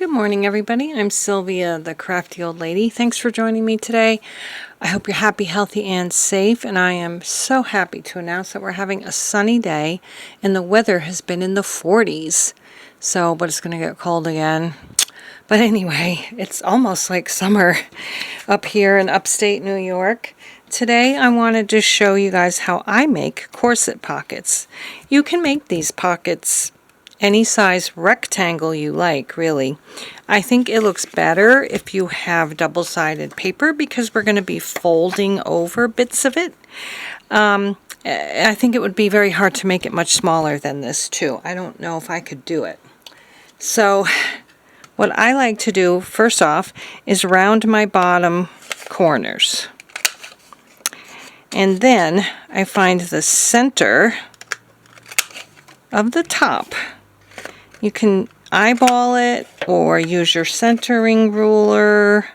Good morning, everybody. I'm Sylvia, the crafty old lady. Thanks for joining me today. I hope you're happy, healthy, and safe, and I am so happy to announce that we're having a sunny day, and the weather has been in the 40s. But it's going to get cold again. But anyway, it's almost like summer up here in upstate New York. Today I wanted to show you guys how I make corset pockets. You can make these pockets any size rectangle you like, really. I think it looks better if you have double-sided paper because we're going to be folding over bits of it. I think it would be very hard to make it much smaller than this too. I don't know if I could do it. So what I like to do first off is round my bottom corners. And then I find the center of the top. You can eyeball it or use your centering ruler.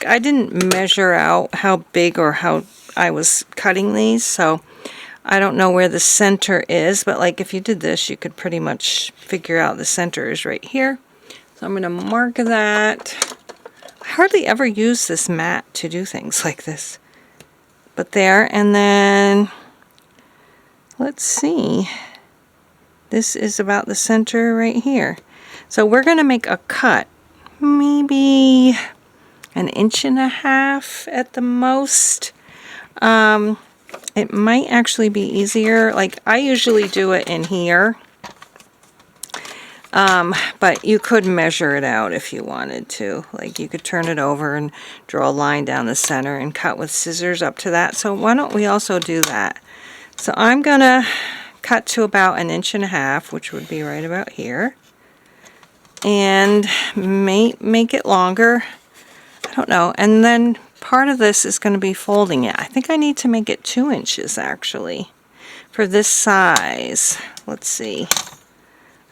I didn't measure out how big or how I was cutting these, so I don't know where the center is, but like if you did this, you could pretty much figure out the center is right here. So I'm going to mark that. I hardly ever use this mat to do things like this. But there, and then let's see. This is about the center right here. So we're going to make a cut, maybe 1.5 inches at the most. It might actually be easier. Like I usually do it in here. But you could measure it out if you wanted to. Like you could turn it over and draw a line down the center and cut with scissors up to that. So why don't we also do that? So I'm going to cut to about 1.5 inches, which would be right about here. And make it longer. I don't know. And then part of this is going to be folding it. I think I need to make it 2 inches actually for this size. Let's see.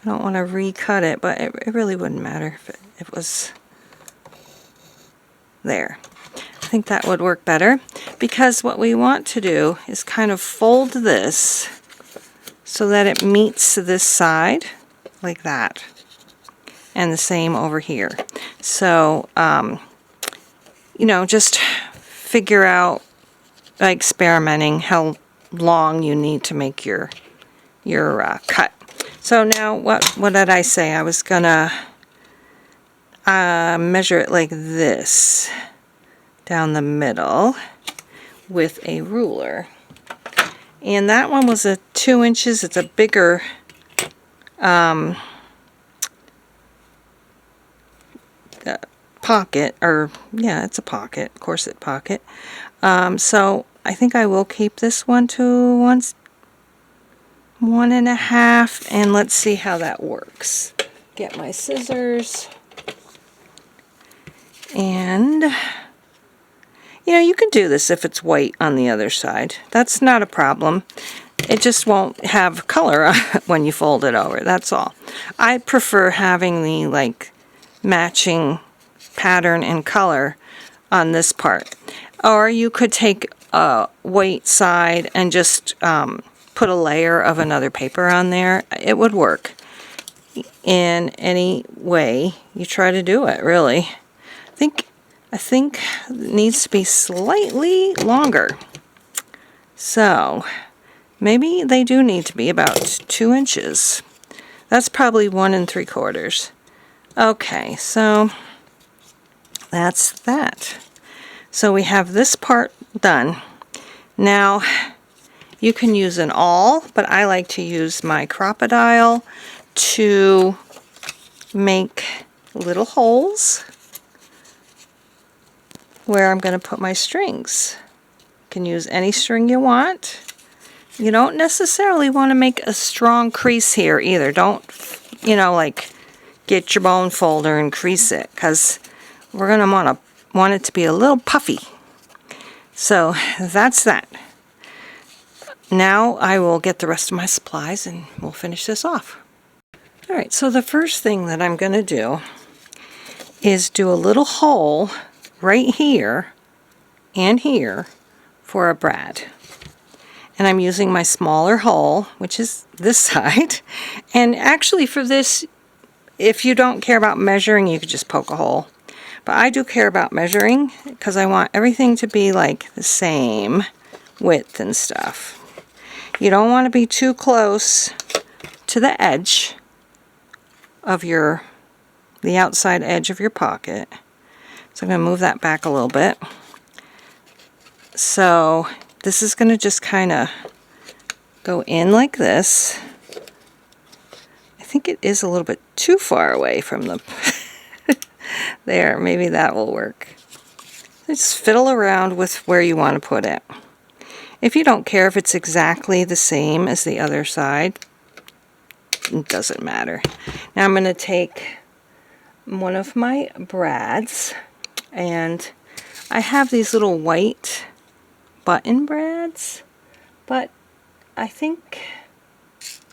I don't want to recut it, but it really wouldn't matter if it was there. I think that would work better because what we want to do is kind of fold this so that it meets this side like that, and the same over here. So you know, just figure out by experimenting how long you need to make your cut. So now what did I say? I was gonna measure it like this down the middle with a ruler. And that one was a 2 inches. It's a bigger pocket, or yeah, it's a pocket, corset pocket. So I think I will keep this one to 1.5, and let's see how that works. Get my scissors, and you know, you can do this if it's white on the other side. That's not a problem. It just won't have color when you fold it over, that's all. I prefer having the like matching pattern and color on this part. Or you could take a white side and just put a layer of another paper on there. It would work in any way you try to do it, really. I think it needs to be slightly longer. So maybe they do need to be about 2 inches. That's probably 1 3/4. Okay, so that's that. So we have this part done. Now you can use an awl, but I like to use my crocodile to make little holes where I'm going to put my strings. You can use any string you want. You don't necessarily want to make a strong crease here either. Don't, you know, like get your bone folder and crease it, because we're going to want it to be a little puffy. So that's that. Now I will get the rest of my supplies and we'll finish this off. Alright, so the first thing that I'm going to do is do a little hole right here and here for a brad. And I'm using my smaller hole, which is this side. And actually for this, if you don't care about measuring, you could just poke a hole. But I do care about measuring because I want everything to be like the same width and stuff. You don't want to be too close to the edge of the outside edge of your pocket. So I'm going to move that back a little bit. So this is going to just kind of go in like this. I think it is a little bit too far away from the there, maybe that will work. Just fiddle around with where you want to put it. If you don't care if it's exactly the same as the other side, it doesn't matter. Now I'm going to take one of my brads, and I have these little white button brads, but I think,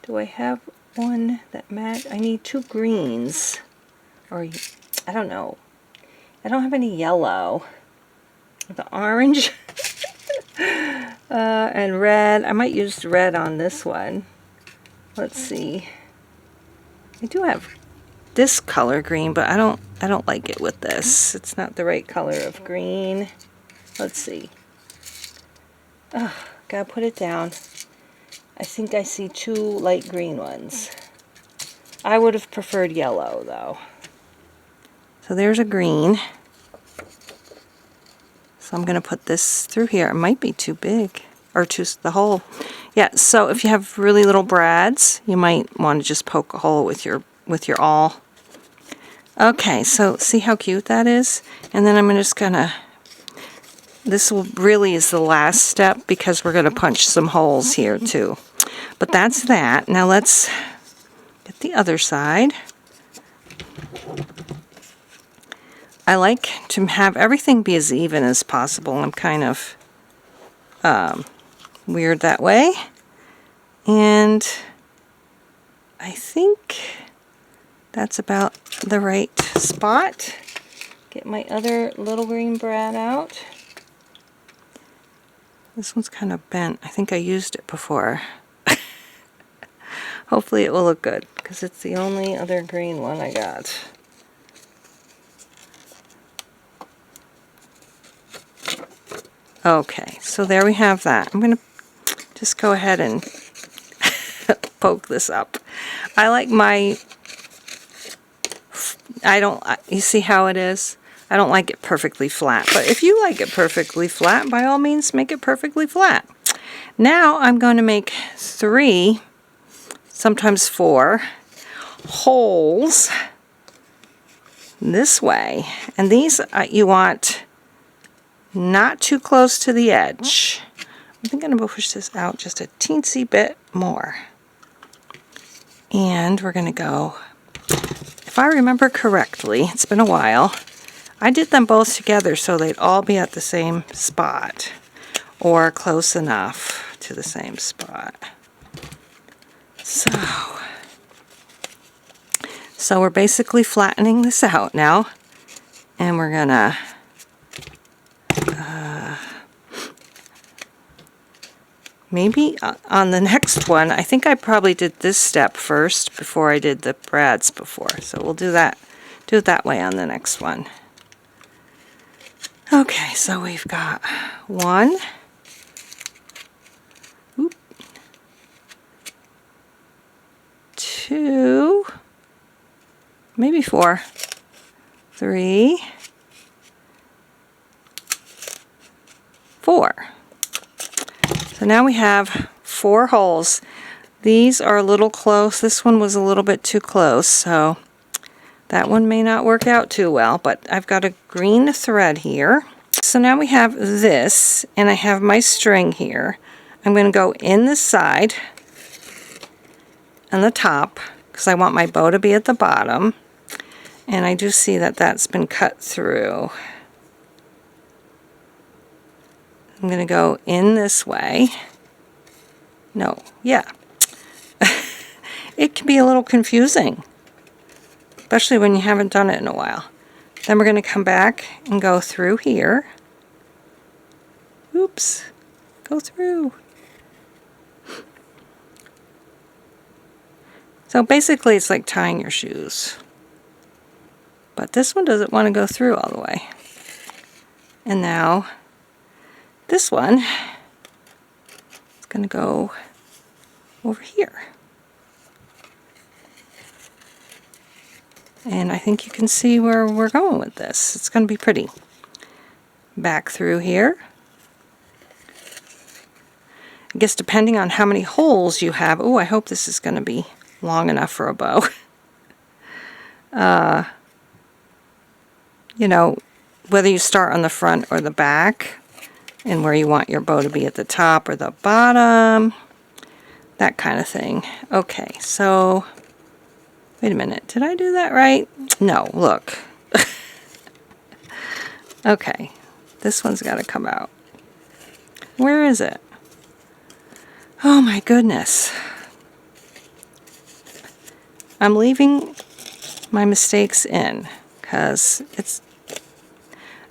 do I have one that match? I need two greens, or I don't know. I don't have any yellow. The orange and red. I might use red on this one. Let's see. I do have this color green, but I don't like it with this. It's not the right color of green. Let's see. Oh, gotta put it down. I think I see two light green ones. I would have preferred yellow though. So there's a green. So I'm going to put this through here. It might be too big, or the hole. Yeah, so if you have really little brads, you might want to just poke a hole with your awl. Okay, so see how cute that is? And then I'm just going to, this really is the last step because we're going to punch some holes here too. But that's that. Now let's get the other side. I like to have everything be as even as possible. I'm kind of weird that way. And I think that's about the right spot. Get my other little green brad out. This one's kind of bent. I think I used it before. Hopefully it will look good because it's the only other green one I got. Okay, so there we have that. I'm going to just go ahead and poke this up. I like you see how it is? I don't like it perfectly flat, but if you like it perfectly flat, by all means make it perfectly flat. Now I'm going to make 3, sometimes 4 holes this way, and these you want not too close to the edge. I think I'm going to push this out just a teensy bit more. And we're going to go, if I remember correctly, it's been a while, I did them both together so they'd all be at the same spot or close enough to the same spot. So we're basically flattening this out now, and we're going to maybe on the next one, I think I probably did this step first before I did the brads before. So we'll do it that way on the next one. Okay, so we've got 1, 2, maybe 4, 3, 4. So now we have 4 holes. These are a little close. This one was a little bit too close, so that one may not work out too well, but I've got a green thread here. So now we have this, and I have my string here. I'm going to go in the side and the top because I want my bow to be at the bottom, and I do see that that's been cut through. I'm going to go in this way. No, yeah. It can be a little confusing, especially when you haven't done it in a while. Then we're going to come back and go through here. Oops, go through. So basically it's like tying your shoes. But this one doesn't want to go through all the way. And now this one is going to go over here. And I think you can see where we're going with this. It's going to be pretty. Back through here. I guess depending on how many holes you have. Oh, I hope this is going to be long enough for a bow. You know, whether you start on the front or the back, and where you want your bow to be at the top or the bottom, that kind of thing. Okay, so, wait a minute, did I do that right? No, look. Okay, this one's got to come out. Where is it? Oh my goodness. I'm leaving my mistakes in, because it's...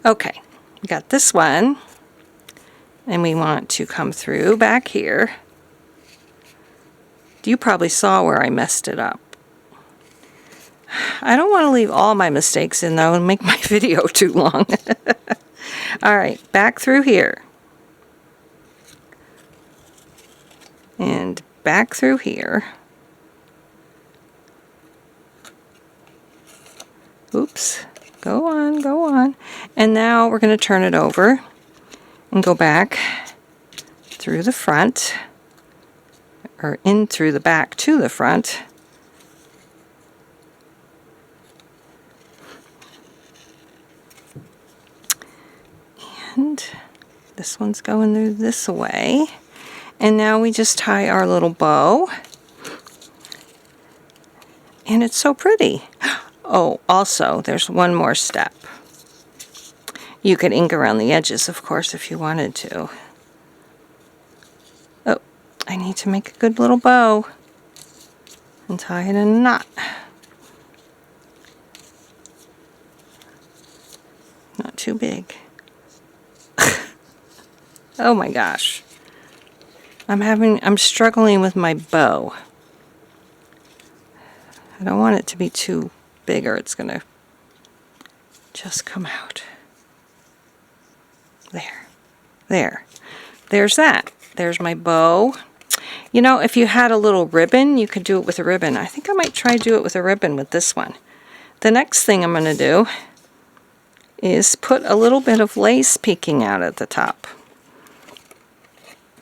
Okay, we got this one, and we want to come through back here. You probably saw where I messed it up. I don't want to leave all my mistakes in though and make my video too long. Alright, back through here. And back through here. Oops. Go on, go on. And now we're going to turn it over and go back through the front, or in through the back to the front. And this one's going through this way. And now we just tie our little bow. And it's so pretty. Oh, also, there's one more step. You could ink around the edges, of course, if you wanted to. Oh, I need to make a good little bow and tie it in a knot. Not too big. Oh my gosh. I'm struggling with my bow. I don't want it to be too big or it's gonna just come out. There's that. There's my bow. You know, if you had a little ribbon, you could do it with a ribbon. I think I might try to do it with a ribbon with this one. The next thing I'm going to do is put a little bit of lace peeking out at the top.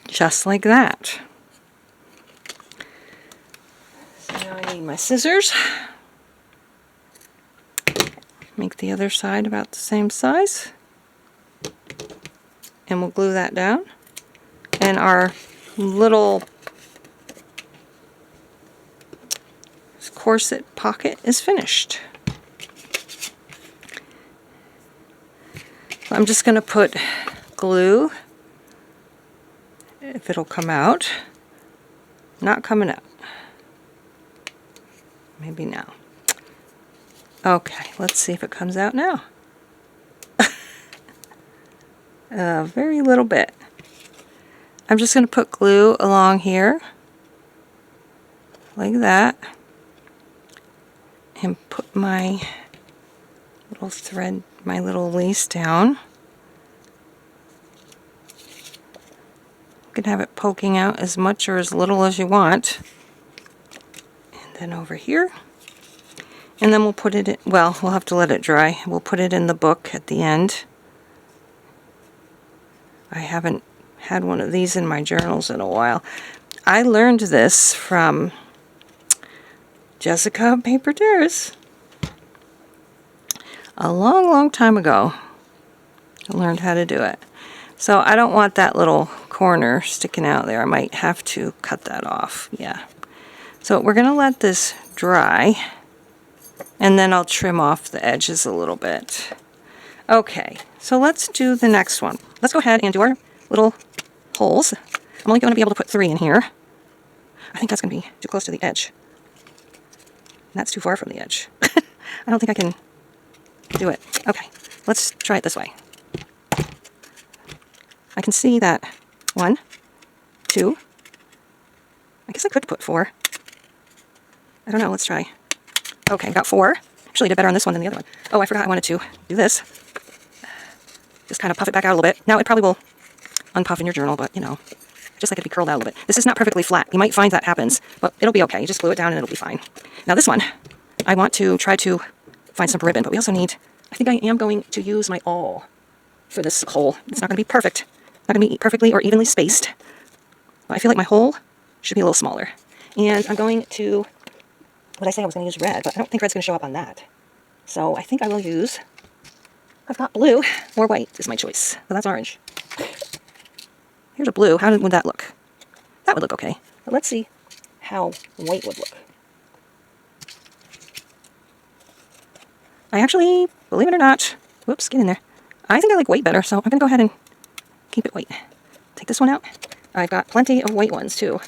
Just like that. So now I need my scissors. Make the other side about the same size. And we'll glue that down. And our little corset pocket is finished. So I'm just going to put glue, if it'll come out. Not coming out. Maybe now. Okay, let's see if it comes out now. A very little bit. I'm just going to put glue along here, like that, and put my little thread, my little lace down. You can have it poking out as much or as little as you want. And then over here. And then we'll put it in, well, we'll have to let it dry. We'll put it in the book at the end. I haven't had one of these in my journals in a while. I learned this from Jessica Paper Tears a long, long time ago. I learned how to do it. So I don't want that little corner sticking out there. I might have to cut that off. Yeah. So we're going to let this dry, and then I'll trim off the edges a little bit. Okay, so let's do the next one. Let's go ahead and do our little holes. I'm only going to be able to put 3 in here. I think that's going to be too close to the edge. And that's too far from the edge. I don't think I can do it. Okay, let's try it this way. I can see that 1, 2. I guess I could put 4. I don't know, let's try. Okay, got 4. Actually, I did better on this one than the other one. Oh, I forgot I wanted to do this. Just kind of puff it back out a little bit. Now it probably will unpuff in your journal, but you know, I just like it to be curled out a little bit. This is not perfectly flat. You might find that happens, but it'll be okay. You just glue it down and it'll be fine. Now this one, I want to try to find some ribbon, but we also need, I think I am going to use my awl for this hole. It's not going to be perfect. Not going to be perfectly or evenly spaced. But I feel like my hole should be a little smaller. And I'm going to, what did I say I was going to use red, but I don't think red's going to show up on that. So I think I will use, I've got blue or white is my choice. So that's orange. Here's a blue. How would that look? That would look okay. But let's see how white would look. I actually, believe it or not, whoops, get in there. I think I like white better, so I'm going to go ahead and keep it white. Take this one out. I've got plenty of white ones, too.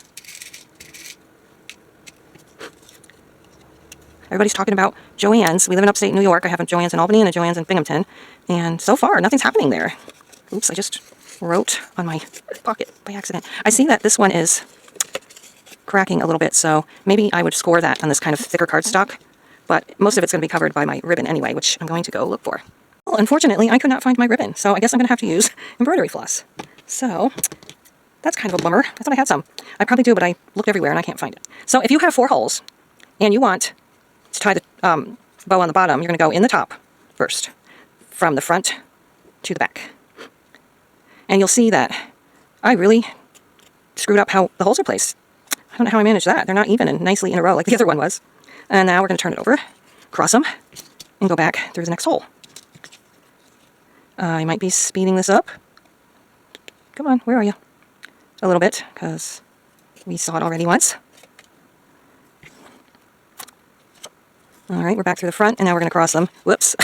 Everybody's talking about Joann's. We live in upstate New York. I have a Joann's in Albany and a Joann's in Binghamton. And so far, nothing's happening there. Oops, I just wrote on my pocket by accident. I see that this one is cracking a little bit, so maybe I would score that on this kind of thicker cardstock. But most of it's going to be covered by my ribbon anyway, which I'm going to go look for. Well, unfortunately, I could not find my ribbon, so I guess I'm going to have to use embroidery floss. So that's kind of a bummer. I thought I had some. I probably do, but I looked everywhere and I can't find it. So if you have 4 holes and you want to tie the bow on the bottom, you're going to go in the top first, from the front to the back. And you'll see that I really screwed up how the holes are placed. I don't know how I managed that. They're not even and nicely in a row like the other one was. And now we're going to turn it over, cross them, and go back through the next hole. I might be speeding this up. Come on, where are you? A little bit, because we saw it already once. All right, we're back through the front, and now we're going to cross them. Whoops.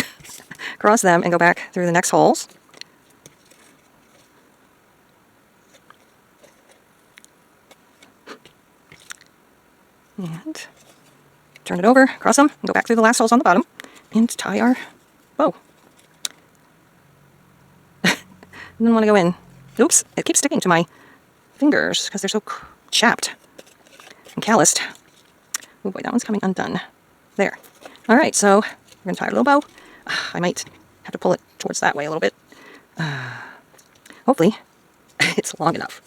Cross them and go back through the next holes. And turn it over, cross them, and go back through the last holes on the bottom, and tie our bow. Didn't want to go in. Oops, it keeps sticking to my fingers because they're so chapped and calloused. Oh boy, that one's coming undone. There. All right, so we're going to tie a little bow. I might have to pull it towards that way a little bit. Hopefully, it's long enough.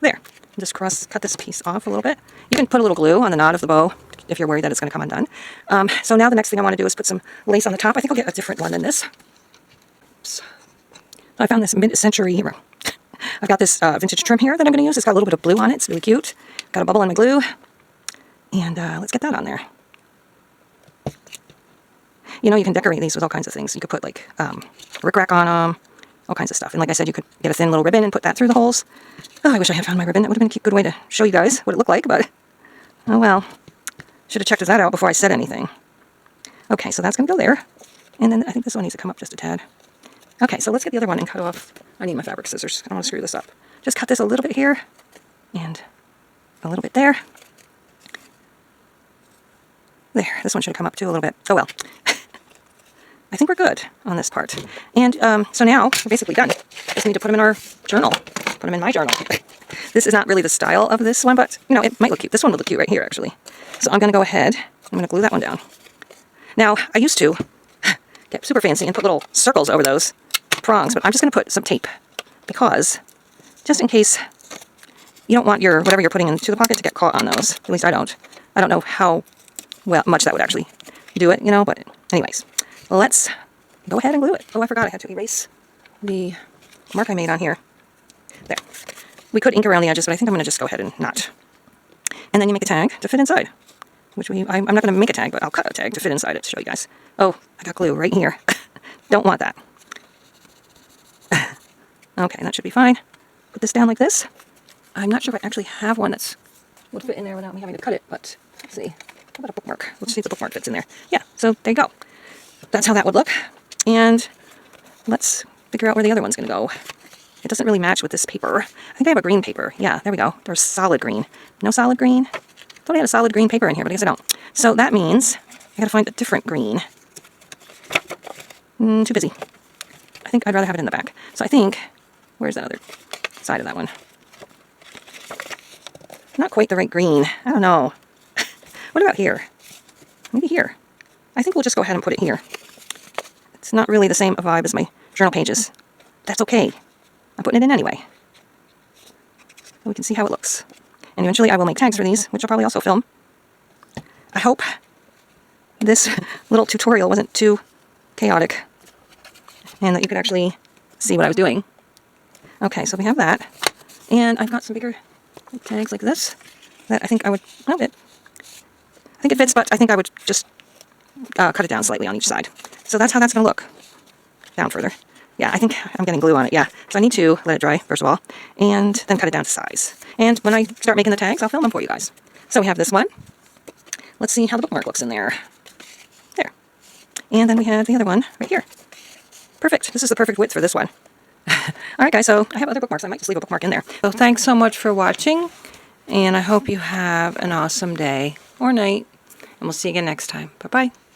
There. Just cut this piece off a little bit. You can put a little glue on the knot of the bow if you're worried that it's going to come undone. So now the next thing I want to do is put some lace on the top. I think I'll get a different one than this. Oops. I found this mid-century, I've got this vintage trim here that I'm going to use. It's got a little bit of blue on it. It's really cute. Got a bubble on my glue. And let's get that on there. You know, you can decorate these with all kinds of things. You could put like rickrack on them, all kinds of stuff. And like I said, you could get a thin little ribbon and put that through the holes. Oh, I wish I had found my ribbon. That would have been a good way to show you guys what it looked like, but oh well. Should have checked that out before I said anything. Okay, so that's going to go there. And then I think this one needs to come up just a tad. Okay, so let's get the other one and cut off. I need my fabric scissors. I don't want to screw this up. Just cut this a little bit here and a little bit there. There, this one should have come up too a little bit. Oh well. I think we're good on this part. And so now we're basically done. Just need to put them in our journal. Put them in my journal. This is not really the style of this one, but you know, it might look cute. This one would look cute right here, actually. So I'm going to go ahead. I'm going to glue that one down. Now, I used to get super fancy and put little circles over those prongs, but I'm just going to put some tape because just in case you don't want your whatever you're putting into the pocket to get caught on those. At least I don't. I don't know how much that would actually do it, you know, but anyways. Let's go ahead and glue it. Oh, I forgot I had to erase the mark I made on here. There. We could ink around the edges, but I think I'm going to just go ahead and not. And then you make a tag to fit inside. Which I'm not going to make a tag, but I'll cut a tag to fit inside it to show you guys. Oh, I got glue right here. Don't want that. Okay, that should be fine. Put this down like this. I'm not sure if I actually have one that would fit in there without me having to cut it, but let's see. How about a bookmark? Let's see if the bookmark fits in there. Yeah, so there you go. That's how that would look. And let's figure out where the other one's going to go. It doesn't really match with this paper. I think I have a green paper. Yeah, there we go. There's solid green. No solid green? I thought I had a solid green paper in here, but I guess I don't. So that means I got to find a different green. Too busy. I think I'd rather have it in the back. So I think, where's that other side of that one? Not quite the right green. I don't know. What about here? maybe here. I think we'll just go ahead and put it here. It's not really the same vibe as my journal pages. That's okay. I'm putting it in anyway. So we can see how it looks. And eventually I will make tags for these, which I'll probably also film. I hope this little tutorial wasn't too chaotic and that you could actually see what I was doing. Okay, so we have that. And I've got some bigger tags like this that I think I would, well, I think it fits, but I think I would just cut it down slightly on each side. So that's how that's going to look. Down further. Yeah, I think I'm getting glue on it, yeah. So I need to let it dry, first of all, and then cut it down to size. And when I start making the tags, I'll film them for you guys. So we have this one. Let's see how the bookmark looks in there. There. And then we have the other one right here. Perfect. This is the perfect width for this one. Alright guys, so I have other bookmarks. I might just leave a bookmark in there. So thanks so much for watching, and I hope you have an awesome day or night, and we'll see you again next time. Bye-bye.